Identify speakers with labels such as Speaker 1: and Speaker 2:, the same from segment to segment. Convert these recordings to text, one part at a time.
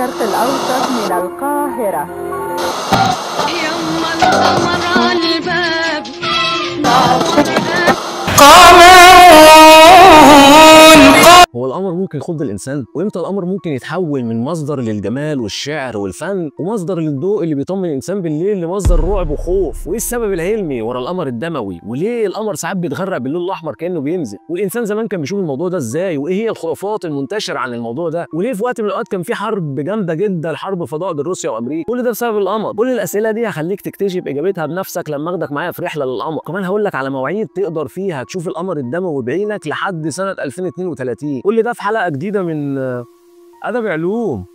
Speaker 1: الشرق الأوسط من القاهرة.
Speaker 2: يما القمر على الباب
Speaker 3: هو القمر ممكن يخض الانسان؟ وامتى القمر ممكن يتحول من مصدر للجمال والشعر والفن ومصدر للضوء اللي بيطمن الانسان بالليل لمصدر رعب وخوف؟ وايه السبب العلمي ورا القمر الدموي؟ وليه القمر ساعات بيتغرق باللون الاحمر كانه بينزل؟ والانسان زمان كان بيشوف الموضوع ده ازاي؟ وايه هي الخرافات المنتشره عن الموضوع ده؟ وليه في وقت من الاوقات كان في حرب جامده جدا، حرب فضاء بين روسيا وامريكا؟ كل ده بسبب القمر. كل الاسئله دي هخليك تكتشف اجابتها بنفسك لما اخدك معايا في رحله للقمر. كمان هقول لك على مواعيد تقدر فيها تشوف القمر الدموي بعينك لحد سنه 2032. كل ده في حلقه جديده من ادب علوم.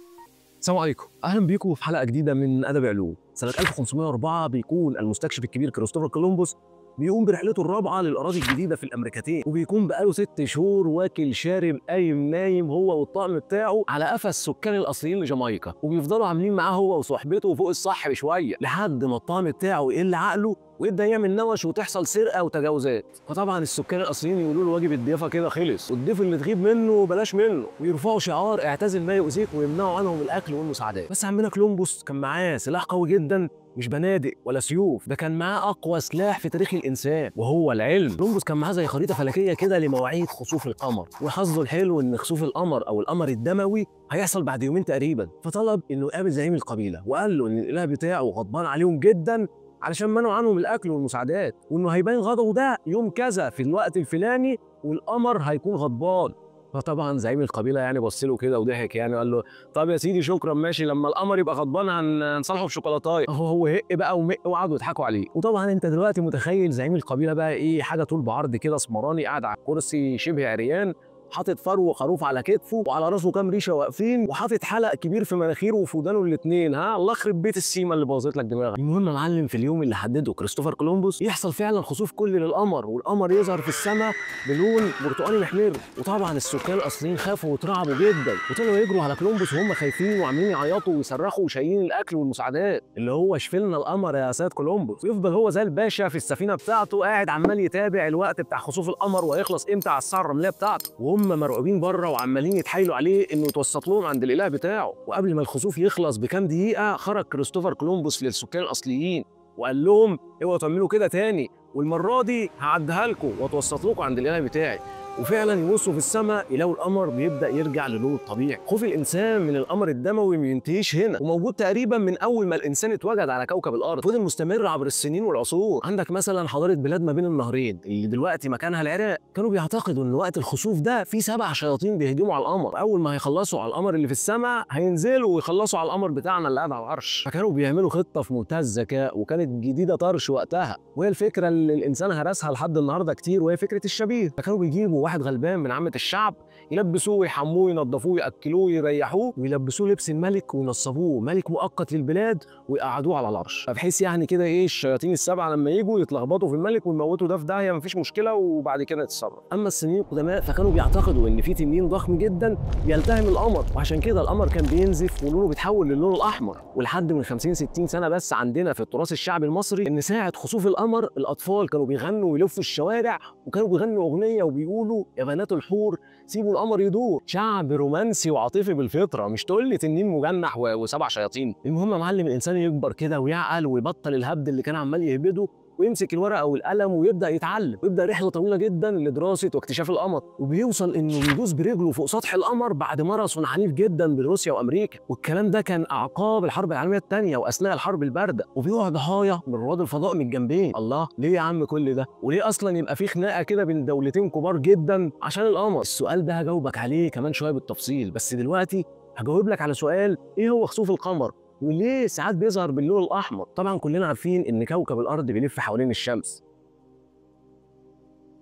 Speaker 3: السلام عليكم، اهلا بيكم في حلقه جديده من ادب علوم. سنه 1504 بيكون المستكشف الكبير كريستوفر كولومبوس بيقوم برحلته الرابعه للاراضي الجديده في الامريكتين، وبيكون بقاله 6 شهور واكل شارب قايم نايم هو والطقم بتاعه على قفا السكان الاصليين لجامايكا، وبيفضلوا عاملين معاه هو وصحبته فوق الصح بشويه لحد ما الطقم بتاعه يقل عقله ويبدا يعمل نوش وتحصل سرقه وتجاوزات. فطبعا السكان الاصليين يقولوا له واجب الضيافه كده خلص، والضيف اللي تغيب منه بلاش منه، ويرفعوا شعار اعتزل ما يؤذيك ويمنعوا عنهم الاكل والمساعدات. بس عمنا كولومبوس كان معاه سلاح قوي جدا، مش بنادق ولا سيوف، ده كان معاه اقوى سلاح في تاريخ الانسان وهو العلم. كولومبوس كان معاه زي خريطه فلكيه كده لمواعيد خسوف القمر، وحظه الحلو ان خسوف القمر او القمر الدموي هيحصل بعد يومين تقريبا. فطلب انه يقابل زعيم القبيله وقال له ان الاله بتاعه غضبان عليهم جدا علشان منعوا عنهم الاكل والمساعدات، وانه هيبين غضبه ده يوم كذا في الوقت الفلاني والقمر هيكون غضبان. فطبعا زعيم القبيله يعني بص له كده وضحك يعني وقال له طب يا سيدي شكرا ماشي، لما القمر يبقى غضبان هنصالحه بشوكولاتايه. هو هق بقى ومق وقعدوا يضحكوا عليه. وطبعا انت دلوقتي متخيل زعيم القبيله بقى ايه، حاجه طول بعرض كده اسمراني قاعد على الكرسي شبه عريان، حاطط فرو خروف على كتفه وعلى راسه كام ريشه واقفين، وحاطط حلق كبير في مناخيره وفي ودانه الاثنين. ها الله يخرب بيت السيمه اللي بوظت لك دماغك. المهم يا معلم، في اليوم اللي حدده كريستوفر كولومبوس يحصل فعلا خسوف كلي للقمر، والقمر يظهر في السماء بلون برتقاني محمر. وطبعا السكان الاصليين خافوا واترعبوا جدا، وطلعوا يجروا على كولومبوس وهم خايفين وعاملين يعيطوا ويصرخوا وشايلين الاكل والمساعدات، اللي هو شفلنا القمر يا سيد كولومبوس. ويفضل هو زي الباشا في السفينه بتاعته قاعد عمال يتابع الوقت بتاع خسوف القمر وهيخلص امتى على الساعه الرمليه بتاعته، وهم مرعوبين بره وعمالين يتحايلوا عليه انه يتوسط لهم عند الاله بتاعه. وقبل ما الخسوف يخلص بكام دقيقه خرج كريستوفر كولومبوس للسكان الاصليين وقال لهم اوعوا تعملوا كده تاني، والمره دي هعديها لكم واتوسط لكم عند الاله بتاعي. وفعلا يبصوا في السماء يلاقوا القمر بيبدا يرجع للونه الطبيعي. خوف الانسان من القمر الدموي ما ينتهيش هنا، وموجود تقريبا من اول ما الانسان اتوجد على كوكب الارض، فضل مستمر عبر السنين والعصور. عندك مثلا حضاره بلاد ما بين النهرين اللي دلوقتي مكانها العراق، كانوا بيعتقدوا ان وقت الخسوف ده في 7 شياطين بيهجموا على القمر، اول ما هيخلصوا على القمر اللي في السماء هينزلوا ويخلصوا على القمر بتاعنا اللي قاعد على العرش. فكانوا بيعملوا خطه في منتهى الذكاء وكانت جديده طرش وقتها، وهي الفكره اللي الانسان هرسها لحد النهارده كتير، وهي فكره الشبيه. فكانوا بيجيبوا واحد غلبان من عامه الشعب يلبسوه ويحموه وينضفوه ياكلوه يريحوه ويلبسوه لبس الملك وينصبوه ملك مؤقت للبلاد ويقعدوه على العرش، فبحيث يعني كده ايه الشياطين ال7 لما يجوا يتلخبطوا في الملك ويموتوا ده في داهيه مفيش مشكله وبعد كده يتصرف. اما السنين القدماء فكانوا بيعتقدوا ان في تنين ضخم جدا بيلتهم القمر، وعشان كده القمر كان بينزف ولونه بيتحول للون الاحمر. ولحد من 50 60 سنه بس عندنا في التراث الشعبي المصري ان ساعه خسوف القمر الاطفال كانوا بيغنوا ويلفوا الشوارع وكانوا بيغنوا اغنيه وبيقولوا يا بنات الحور سيبوا القمر يدور. شعب رومانسي وعاطفي بالفطره، مش تقول لي تنين مجنح و7 شياطين. المهم يا معلم، الانسان يكبر كده ويعقل ويبطل الهبد اللي كان عمال يهبده ويمسك الورقه والقلم ويبدا يتعلم، ويبدا رحله طويله جدا لدراسه واكتشاف القمر، وبيوصل انه يدوس برجله فوق سطح القمر بعد ماراثون عنيف جدا بين روسيا وامريكا. والكلام ده كان اعقاب الحرب العالميه الثانيه واثناء الحرب البارده، وبيقع ضحايا من رواد الفضاء من الجنبين. الله، ليه يا عم كل ده؟ وليه اصلا يبقى في خناقه كده بين دولتين كبار جدا عشان القمر؟ السؤال ده هجاوبك عليه كمان شويه بالتفصيل، بس دلوقتي هجاوب لك على سؤال ايه هو خسوف القمر وليه ساعات بيظهر باللون الاحمر. طبعا كلنا عارفين ان كوكب الارض بيلف حوالين الشمس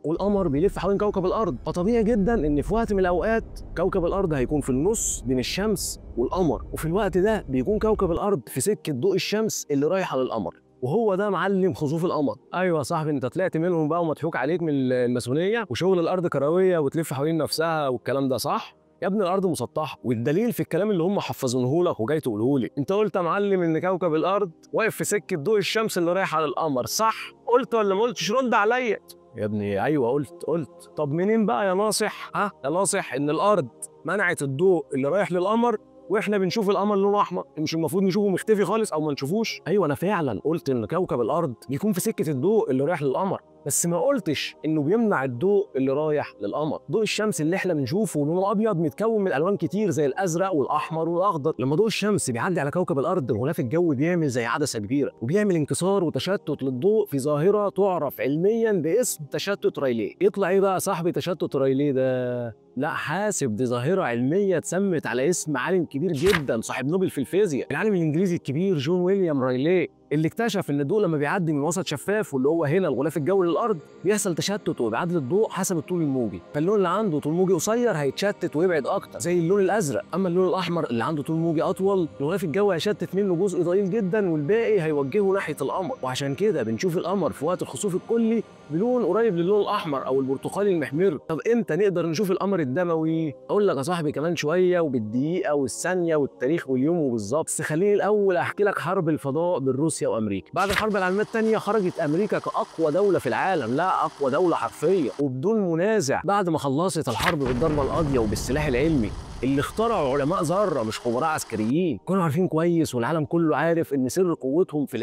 Speaker 3: والقمر بيلف حوالين كوكب الارض، فطبيعي جدا ان في وقت من الاوقات كوكب الارض هيكون في النص بين الشمس والقمر، وفي الوقت ده بيكون كوكب الارض في سكه ضوء الشمس اللي رايحه للقمر، وهو ده معلم خسوف القمر. ايوه يا صاحبي، انت طلعت منهم بقى ومضحوك عليك من الماسونيه وشغل الارض كرويه وتلف حوالين نفسها والكلام ده، صح؟ يا ابني الارض مسطحه، والدليل في الكلام اللي هم حفظونه لك وجاي تقوله لي. انت قلت يا معلم ان كوكب الارض واقف في سكه ضوء الشمس اللي رايح على القمر، صح؟ قلت ولا ما قلتش؟ رد عليا يا ابني. ايوه قلت. طب منين بقى يا ناصح؟ يا ناصح ان الارض منعت الضوء اللي رايح للقمر واحنا بنشوف القمر لونه احمر، مش المفروض نشوفه مختفي خالص او ما نشوفوش؟ ايوه انا فعلا قلت ان كوكب الارض بيكون في سكه الضوء اللي رايح للقمر، بس ما قلتش انه بيمنع الضوء اللي رايح للقمر. ضوء الشمس اللي احنا بنشوفه لونه ابيض متكون من الوان كتير زي الازرق والاحمر والاخضر. لما ضوء الشمس بيعدي على كوكب الارض الغلاف الجوي بيعمل زي عدسه كبيره وبيعمل انكسار وتشتت للضوء في ظاهره تعرف علميا باسم تشتت رايليه. يطلع ايه بقى صاحبي تشتت رايليه ده؟ لا حاسب، دي ظاهرة علمية اتسمت على اسم عالم كبير جدا صاحب نوبل في الفيزياء، العالم الانجليزي الكبير جون ويليام رايليه، اللي اكتشف ان الضوء لما بيعدي من وسط شفاف واللي هو هنا الغلاف الجوي للارض بيحصل تشتت وابعاد للضوء حسب الطول الموجي، فاللون اللي عنده طول موجي قصير هيتشتت ويبعد اكتر زي اللون الازرق، اما اللون الاحمر اللي عنده طول موجي اطول الغلاف الجوي هيشتت منه جزء ضئيل جدا والباقي هيوجهه ناحيه القمر، وعشان كده بنشوف القمر في وقت الخسوف الكلي بلون قريب للون الاحمر او البرتقالي المحمر. طب امتى نقدر نشوف القمر الدموي؟ اقول لك يا صاحبي كمان شويه وبالدقيقه والثانيه والتاريخ واليوم وبالظبط، بس خليني الاول احكي لك حرب الفضاء بين روسيا وامريكا. بعد الحرب العالميه الثانيه خرجت امريكا كاقوى دوله في العالم، لا اقوى دوله حرفيا وبدون منازع، بعد ما خلصت الحرب بالضربه القاضيه وبالسلاح العلمي اللي اخترعوا علماء ذره مش خبراء عسكريين، كانوا عارفين كويس والعالم كله عارف ان سر قوتهم في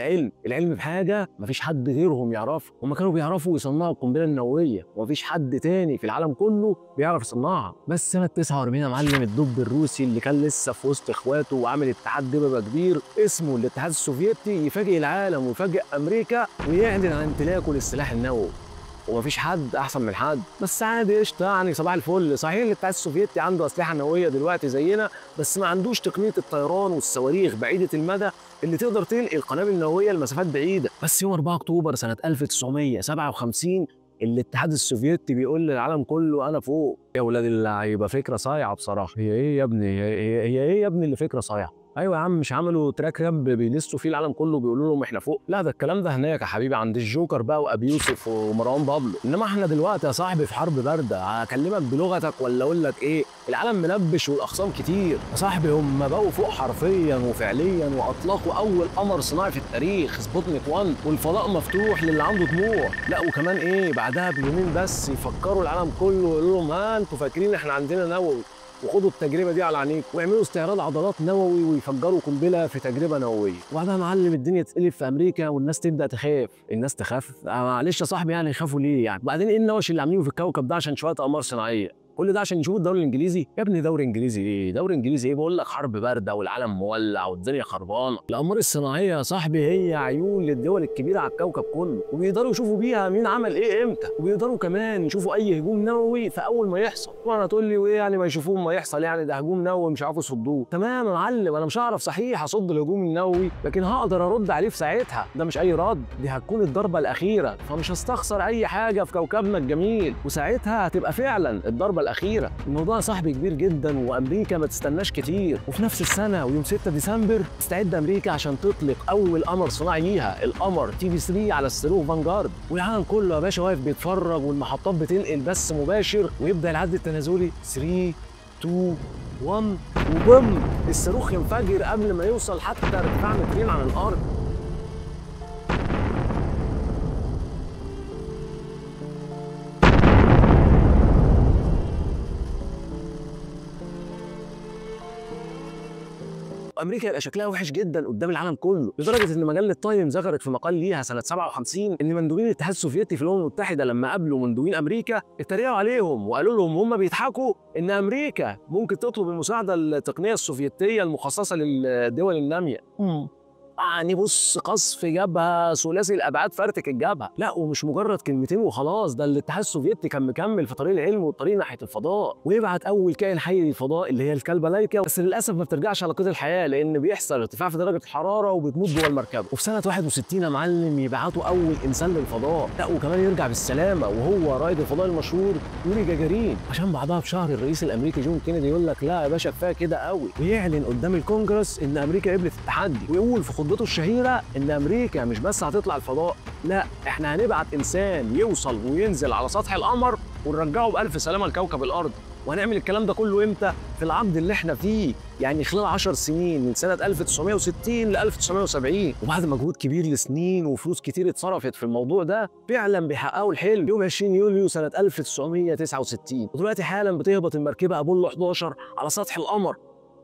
Speaker 3: العلم بحاجه مفيش حد غيرهم يعرفها، هم كانوا بيعرفوا يصنعوا القنبله النوويه ومفيش حد تاني في العالم كله بيعرف يصنعها. بس سنه 49 يا معلم الدب الروسي اللي كان لسه في وسط اخواته وعامل اتحاد دببه كبير اسمه الاتحاد السوفيتي يفاجئ العالم ويفاجئ امريكا ويعلن عن امتلاكه للسلاح النووي، ومفيش حد احسن من حد، بس عادي قشطه يعني صباح الفل. صحيح الاتحاد السوفيتي عنده اسلحه نوويه دلوقتي زينا بس ما عندوش تقنيه الطيران والصواريخ بعيده المدى اللي تقدر تنقل قنابل نوويه لمسافات بعيده. بس يوم 4 اكتوبر سنه 1957 الاتحاد السوفيتي بيقول للعالم كله انا فوق. يا ولاد اللعيبه فكره صايعه بصراحه. هي ايه يا ابني؟ هي ايه يا ابني اللي فكره صايعه؟ ايوه يا عم مش عملوا تراك راب بيلسوا فيه العالم كله بيقولوا لهم احنا فوق؟ لا ده الكلام ده هناك يا حبيبي عند الجوكر بقى وابي يوسف ومروان بابلو، انما احنا دلوقتي يا صاحبي في حرب بارده. هكلمك بلغتك ولا اقول لك ايه؟ العالم ملبش والاخصام كتير يا صاحبي، هم بقوا فوق حرفيا وفعليا واطلقوا اول قمر صناعي في التاريخ سبوتنيك 1 والفضاء مفتوح للي عنده طموح. لا وكمان ايه بعدها بيومين بس يفكروا العالم كله ويقولوا لهم ها انتوا فاكرين احنا عندنا نووي وخدوا التجربه دي على عينيكم ويعملوا استعراض عضلات نووي ويفجروا قنبله في تجربه نوويه. وبعدها معلم الدنيا تقلب في امريكا والناس تبدا تخاف. الناس تخاف؟ معلش يا صاحبي يعني يخافوا ليه يعني؟ وبعدين ايه النوش اللي عاملينه في الكوكب ده عشان شويه اقمار صناعيه؟ كل ده عشان يشوفوا الدوري الانجليزي؟ يا ابني دوري انجليزي ايه؟ دوري انجليزي ايه؟ بقول لك حرب بارده والعالم مولع والدنيا خربانه. الاقمار الصناعيه يا صاحبي هي عيون للدول الكبيره على الكوكب كله، وبيقدروا يشوفوا بيها مين عمل ايه امتى، وبيقدروا كمان يشوفوا اي هجوم نووي في اول ما يحصل. طبعا هتقول لي وايه يعني ما يشوفوه ما يحصل يعني؟ ده هجوم نووي مش عارفوا يصدوه. تمام يا معلم انا مش هعرف صحيح اصد الهجوم النووي لكن هقدر ارد عليه في ساعتها، ده مش اي رد، دي هتكون الضربه الاخيره، فمش هستخسر اي حاجه في كوكبنا الجميل وساعتها هتبقى فعلا الضربه الاخيره. الموضوع صاحبي كبير جدا وامريكا ما تستناش كتير. وفي نفس السنه ويوم 6 ديسمبر تستعد امريكا عشان تطلق اول قمر صناعي ليها القمر تي في 3 على الصاروخ فانجارد، والعالم كله يا باشا واقف بيتفرج والمحطات بتنقل بث مباشر ويبدا العد التنازلي 3 2 1 وبوم الصاروخ ينفجر قبل ما يوصل حتى ارتفاع مترين عن الارض. امريكا يبقى شكلها وحش جدا قدام العالم كله، لدرجه ان مجله تايم ذكرت في مقال ليها سنه 57 ان مندوبين الاتحاد السوفيتي في الامم المتحده لما قابلوا مندوبين امريكا اتريقوا عليهم وقالوا لهم هم بيضحكوا ان امريكا ممكن تطلب المساعده التقنيه السوفيتيه المخصصه للدول الناميه. يعني بص قصف جبهه ثلاثي الابعاد فرتك الجبهه. لا ومش مجرد كلمتين وخلاص، ده الاتحاد السوفيتي كان مكمل في طريق العلم والطريق ناحيه الفضاء ويبعت اول كائن حي للفضاء اللي هي الكلبه لايكا، بس للاسف ما بترجعش على قيد الحياه لان بيحصل ارتفاع في درجه الحراره وبتموت جوه المركبه. وفي سنه 61 يا معلم يبعتوا اول انسان للفضاء، لا وكمان يرجع بالسلامه وهو رائد الفضاء المشهور يوري جاجارين، عشان بعدها بشهر الرئيس الامريكي جون كينيدي يقول لك لا يا باشا كفايه كده قوي، ويعلن قدام الكونجرس ان امريكا قبلت التحدي، ويقول في خطبته الشهيره ان امريكا مش بس هتطلع الفضاء، لا احنا هنبعت انسان يوصل وينزل على سطح القمر ونرجعه بالف سلامه لكوكب الارض. وهنعمل الكلام ده كله امتى؟ في العقد اللي احنا فيه، يعني خلال 10 سنين من سنه 1960 ل 1970. وبعد مجهود كبير لسنين وفلوس كتير اتصرفت في الموضوع ده فعلا بيحققوا الحلم يوم 20 يوليو سنه 1969. ودلوقتي حالا بتهبط المركبه ابولو 11 على سطح القمر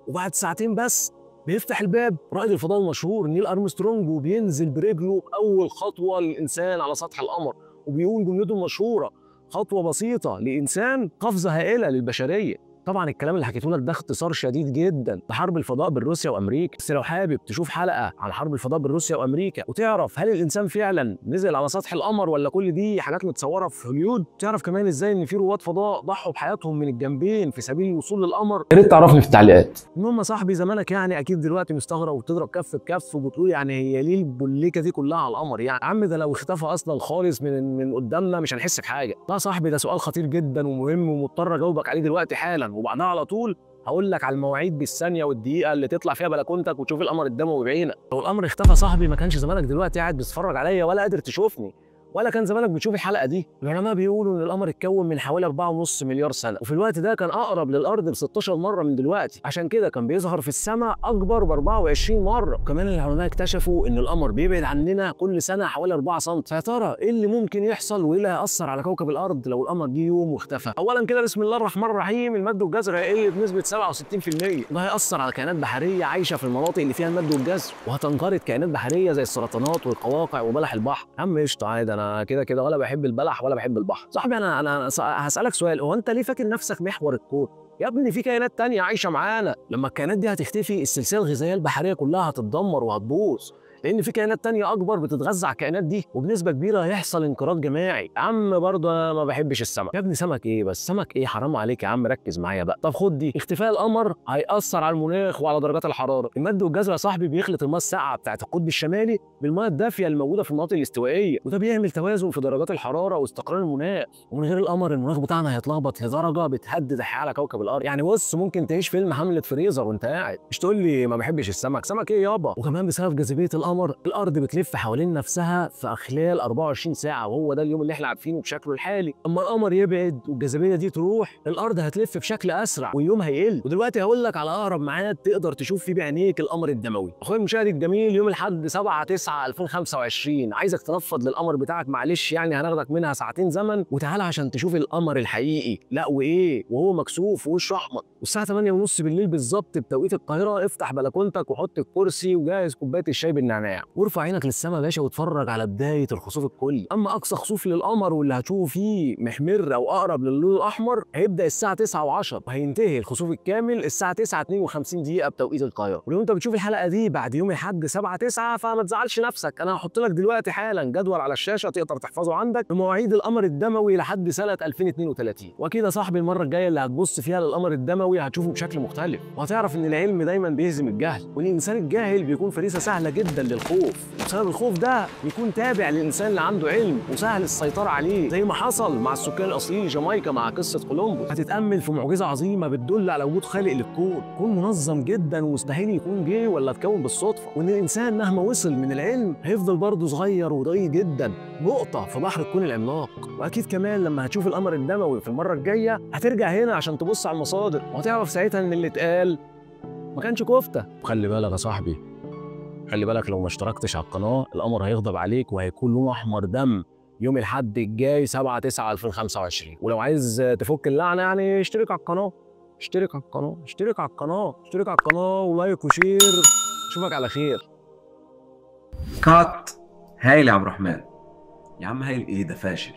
Speaker 3: وبعد ساعتين بس بيفتح الباب رائد الفضاء المشهور نيل ارمسترونج، وبينزل برجله باول خطوه للانسان على سطح القمر، وبيقول جملته المشهوره: خطوه بسيطه لانسان، قفزه هائله للبشريه. طبعا الكلام اللي حكيته لك ده اختصار شديد جدا لحرب الفضاء بين روسيا وامريكا، بس لو حابب تشوف حلقه عن حرب الفضاء بين روسيا وامريكا وتعرف هل الانسان فعلا نزل على سطح القمر ولا كل دي حاجات متصوره في هوليود، تعرف كمان ازاي ان في رواد فضاء ضحوا بحياتهم من الجنبين في سبيل الوصول للقمر، يا ريت تعرفني في التعليقات. المهم يا صاحبي، زمانك يعني اكيد دلوقتي مستغرب وبتضرب كف بكف وبتقول يعني هي ليه البوليكه دي كلها على القمر؟ يعني يا عم ده لو اختفى اصلا خالص من قدامنا مش هنحس بحاجه. لا يا صاحبي، ده سؤال خطير جدا ومهم ومضطر اجاوبك عليه دلوقتي حالا، وبعدها على طول هقول لك على المواعيد بالثانيه والدقيقه اللي تطلع فيها بلكونتك وتشوف القمر الدموي بعينك. لو القمر اختفى صاحبي ما كانش زمانك دلوقتي قاعد بتتفرج عليا ولا قادر تشوفني، ولا كان زمانك بتشوف الحلقه دي. العلماء بيقولوا ان القمر اتكون من حوالي 4.5 مليار سنه، وفي الوقت ده كان اقرب للارض ب 16 مره من دلوقتي، عشان كده كان بيظهر في السماء اكبر ب 24 مره. وكمان العلماء اكتشفوا ان القمر بيبعد عننا كل سنه حوالي 4 سم. فيا ترى ايه اللي ممكن يحصل وايه اللي هيأثر على كوكب الارض لو القمر جه يوم واختفى؟ اولا كده بسم الله الرحمن الرحيم، المد والجزر هيقل بنسبه 67%، وده هيأثر على كائنات بحريه عايشه في المناطق اللي فيها المد والجزر، وهتنقرض كائنات بحريه زي السرطانات والقواقع وبلح البحر. يا عم قشطه عادي، انا كده ولا بحب البلح ولا بحب البحر. صاحبي انا هسألك سؤال، هو انت ليه فاكر نفسك محور الكون؟ يا ابني في كائنات تانية عايشة معانا، لما الكائنات دي هتختفي السلسلة الغذائية البحرية كلها هتتدمر وهتبوظ، لأن في كائنات تانية أكبر بتتغذى على الكائنات دي، وبنسبة كبيرة هيحصل انقراض جماعي. يا عم برضه أنا ما بحبش السمك. يا ابني سمك إيه بس؟ سمك إيه؟ حرام عليك يا عم، ركز معايا بقى. طب خد دي، اختفاء القمر هيأثر على المناخ وعلى درجات الحرارة. المد والجزر يا صاحبي بيخلط الماء الساقعة بتاعت القطب الشمالي بالماء الدافية الموجودة في المناطق الاستوائية، وده بيعمل توازن في درجات الحرارة واستقرار المناخ. ومن غير القمر المناخ بتاعنا هيتلخبط لدرجة بتهدد الحياة على كوكب الأرض. يعني بص، ممكن تعيش فيلم حملة فريزر وأنت قاعد. مش تقول لي ما بحبش السمك، سمك إيه يابا؟ وكمان بسبب جاذبية القمر الأرض بتلف حوالين نفسها في خلال 24 ساعة، وهو ده اليوم اللي احنا عارفينه بشكله الحالي. اما القمر يبعد والجاذبية دي تروح، الأرض هتلف بشكل أسرع واليوم هيقل. ودلوقتي هقول لك على أقرب ميعاد تقدر تشوف فيه بعينيك القمر الدموي. أخويا المشاهد الجميل، يوم الأحد 7/9/2025 عايزك تنفض للقمر بتاعك، معلش يعني هناخدك منها ساعتين زمن، وتعالى عشان تشوف القمر الحقيقي. لا وإيه، وهو مكسوف ووشه أحمر. والساعة 8:30 بالليل بالظبط بتوقيت القاهرة افتح بلكونتك وحط الكرسي وجهز كوباية الشاي بالنعناع، وارفع عينك للسما يا باشا واتفرج على بدايه الخسوف الكلي. اما اقصى خسوف للقمر واللي هتشوفه فيه محمر او اقرب للون الاحمر هيبدا الساعه 9:10، وهينتهي الخسوف الكامل الساعه 9:52 دقيقه بتوقيت القاهره. ولو انت بتشوف الحلقه دي بعد يوم الاحد 7/9 فما تزعلش نفسك، انا هحط لك دلوقتي حالا جدول على الشاشه تقدر تحفظه عندك بمواعيد القمر الدموي لحد سنه 2032. واكيد يا صاحبي المره الجايه اللي هتبص فيها للقمر الدموي هتشوفه بشكل مختلف، وهتعرف ان العلم دايما بيهزم الجهل، وان الانسان الجاهل بيكون فريسه سهله جدا للخوف، وبسبب الخوف ده يكون تابع للانسان اللي عنده علم وسهل السيطره عليه، زي ما حصل مع السكان الاصليين لجامايكا مع قصه كولومبوس. هتتامل في معجزه عظيمه بتدل على وجود خالق للكون، كون منظم جدا ومستحيل يكون جه ولا اتكون بالصدفه، وان الانسان مهما وصل من العلم هيفضل برضه صغير وضئيل جدا، نقطه في بحر الكون العملاق. واكيد كمان لما هتشوف القمر الدموي في المره الجايه هترجع هنا عشان تبص على المصادر، وهتعرف ساعتها ان اللي اتقال ما كانش كفته. وخلي بالك يا صاحبي، خلي بالك لو ما اشتركتش على القناه القمر هيغضب عليك وهيكون لونه احمر دم يوم الاحد الجاي 7/9/2025. ولو عايز تفك اللعنه يعني اشترك على القناه، اشترك على القناه، اشترك على القناه، اشترك على القناه ولايك وشير. اشوفك على خير.
Speaker 4: كات. هايل يا عبد الرحمن. يا عم هايل ايه ده؟ فاشل.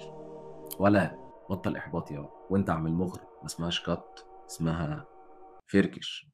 Speaker 4: ولا بطل احباط يا وانت عامل مغرب، ما اسمهاش كات، اسمها فركش.